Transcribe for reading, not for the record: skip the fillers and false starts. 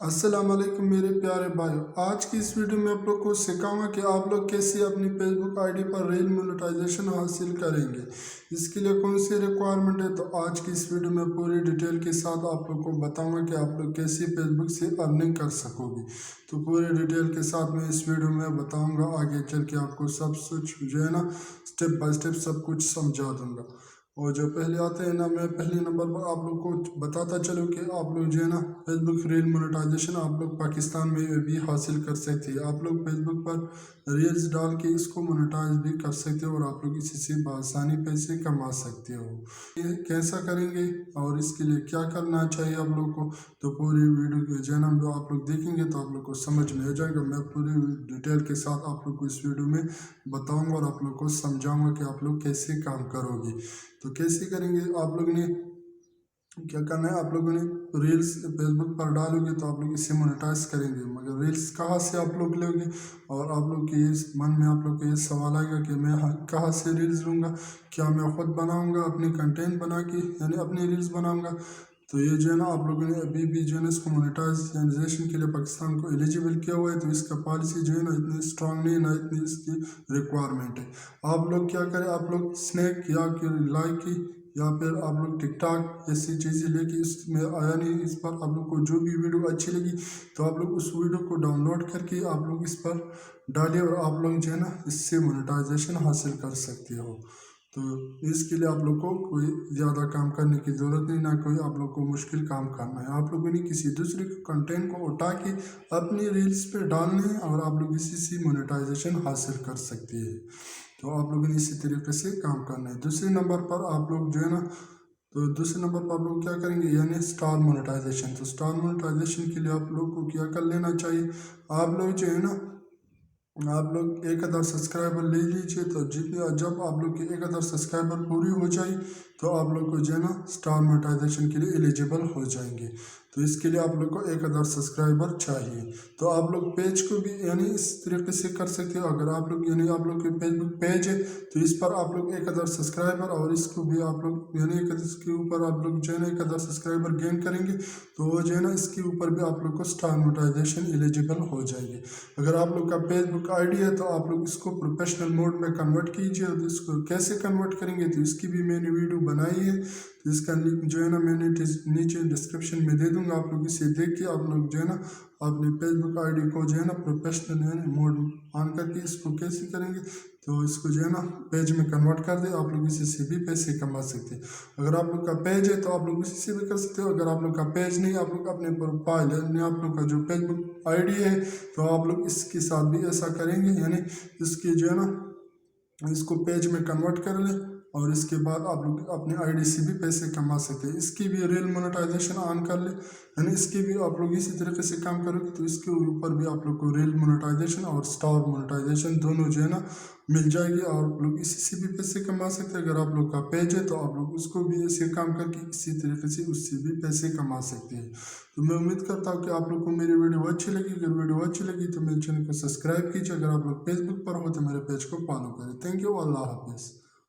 अस्सलाम वालेकुम मेरे प्यारे भाइयों। आज की इस वीडियो में आप लोग को सिखाऊंगा कि आप लोग कैसे अपनी फेसबुक आईडी पर रील मोनेटाइजेशन हासिल करेंगे। इसके लिए कौन सी रिक्वायरमेंट है, तो आज की इस वीडियो में पूरी डिटेल के साथ आप लोग को बताऊंगा कि आप लोग कैसे फेसबुक से अर्निंग कर सकोगे। तो पूरी डिटेल के साथ मैं इस वीडियो में बताऊँगा, आगे चल के आपको सब कुछ जो है ना स्टेप बाय स्टेप सब कुछ समझा दूँगा। और जो पहले आते हैं ना, मैं पहले नंबर पर आप लोग को बताता चलूँ कि आप लोग जो है ना फेसबुक रील मोनेटाइजेशन आप लोग पाकिस्तान में भी हासिल कर सकते हैं। आप लोग फेसबुक पर रील्स डाल के इसको मोनेटाइज भी कर सकते हो और आप लोग इसी से बआसानी पैसे कमा सकते हो। ये कैसा करेंगे और इसके लिए क्या करना चाहिए आप लोग को, तो पूरी वीडियो के जो है ना जो आप लोग देखेंगे तो आप लोग को समझ में आ जाएगा। मैं पूरी डिटेल के साथ आप लोग को इस वीडियो में बताऊंगा और आप लोग को समझाऊंगा कि आप लोग कैसे काम करोगे। तो कैसे करेंगे, आप लोग ने क्या करना है, आप लोगों ने रील्स फेसबुक पर डालोगे तो आप लोग इससे मोनेटाइज करेंगे, मगर रील्स कहाँ से आप लोग लोगे। और आप लोग के इस मन में आप लोग को ये सवाल आएगा कि मैं कहाँ से रील्स लूँगा, क्या मैं खुद बनाऊँगा अपनी कंटेंट बना के, यानी अपनी रील्स बनाऊँगा। तो ये जो है ना आप लोगों ने अभी भी जो है ना इसको मोनेटाइजेशन के लिए पाकिस्तान को एलिजिबल किया हुआ है, तो इसका पॉलिसी जो है ना इतनी स्ट्रांग नहीं, ना इतनी इसकी रिक्वायरमेंट है। आप लोग क्या करें, आप लोग स्नैक या लाइक की या फिर आप लोग टिकटॉक ऐसी चीज़ें लेके इसमें आया नहीं, इस पर आप लोग को जो भी वीडियो अच्छी लगी तो आप लोग उस वीडियो को डाउनलोड करके आप लोग इस पर डालिए और आप लोग जो है ना इससे मोनेटाइजेशन हासिल कर सकते हो। तो इसके लिए आप लोग को कोई ज़्यादा काम करने की ज़रूरत नहीं, ना कोई आप लोग को मुश्किल काम करना है। आप लोगों ने किसी दूसरे कंटेंट को उठा के अपनी रील्स पे डालने हैं और आप लोग इसी से मोनेटाइजेशन हासिल कर सकते हैं। तो आप लोगों ने इसी तरीके से काम करना है। दूसरे नंबर पर आप लोग जो है ना, तो दूसरे नंबर पर आप लोग क्या करेंगे, यानी स्टार मोनेटाइजेशन। तो स्टार मोनेटाइजेशन के लिए आप लोग को क्या कर लेना चाहिए, आप लोग जो है ना आप लोग 1000 सब्सक्राइबर ले लीजिए। तो जितने जब आप लोग के 1000 सब्सक्राइबर पूरी हो जाए तो आप लोग को जो है ना स्टार मोनेटाइजेशन के लिए एलिजिबल हो जाएंगे। तो इसके लिए आप लोग को 1000 सब्सक्राइबर चाहिए। तो आप लोग पेज को भी यानी इस तरीके से कर सकते हो। अगर आप लोग यानी आप लोग के फेसबुक पेज है तो इस पर आप लोग 1000 सब्सक्राइबर और इसको भी आप लोग यानी इसके ऊपर आप लोग जो है ना 1000 सब्सक्राइबर गेन करेंगे तो वो जो है ना इसके ऊपर भी आप लोग को स्टार मोनेटाइजेशन एलिजिबल हो जाएंगे। अगर आप लोग का फेसबुक आईडी है तो आप लोग इसको प्रोफेशनल मोड में कन्वर्ट कीजिए। तो इसको कैसे कन्वर्ट करेंगे तो इसकी भी मैंने वीडियो बनाई है, तो इसका लिंक जो है ना मैंने नीचे डिस्क्रिप्शन में दे दूंगा। आप लोग इसे देख के आप लोग जो है ना अपने फेसबुक आईडी को जो है ना प्रोफेशनल यानी मोड ऑन करके इसको कैसे करेंगे, तो इसको जो है ना पेज में कन्वर्ट कर दे। आप लोग इसी से भी पैसे कमा सकते हैं। अगर आप लोग का पेज है तो आप लोग इसी से भी कर सकते हो। अगर आप लोग का पेज नहीं, आप लोग अपने प्रोफाइल यानी आप लोग का जो फेसबुक आईडी है तो आप लोग इसके साथ भी ऐसा करेंगे, यानी इसकी जो है ना इसको पेज में कन्वर्ट कर ले और इसके बाद आप लोग अपने आईडी से भी पैसे कमा सकते हैं। इसकी भी रील मोनेटाइजेशन ऑन कर ले, यानी इसके भी आप लोग इसी तरीके से काम करोगे तो इसके ऊपर भी आप लोग को रील मोनेटाइजेशन और स्टार मोनेटाइजेशन दोनों जो है ना मिल जाएगी और आप लोग इसी से भी पैसे कमा सकते हैं। अगर आप लोग का पेज है तो आप लोग उसको भी ऐसे काम करके इसी तरीके से उससे भी पैसे कमा सकते हैं। तो मैं उम्मीद करता हूँ कि आप लोग को मेरी वीडियो अच्छी लगी। अगर वीडियो अच्छी लगी तो मेरे चैनल को सब्सक्राइब कीजिए। अगर आप लोग फेसबुक पर हो तो मेरे पेज को फॉलो करें। थैंक यू, अल्लाह हाफिज़।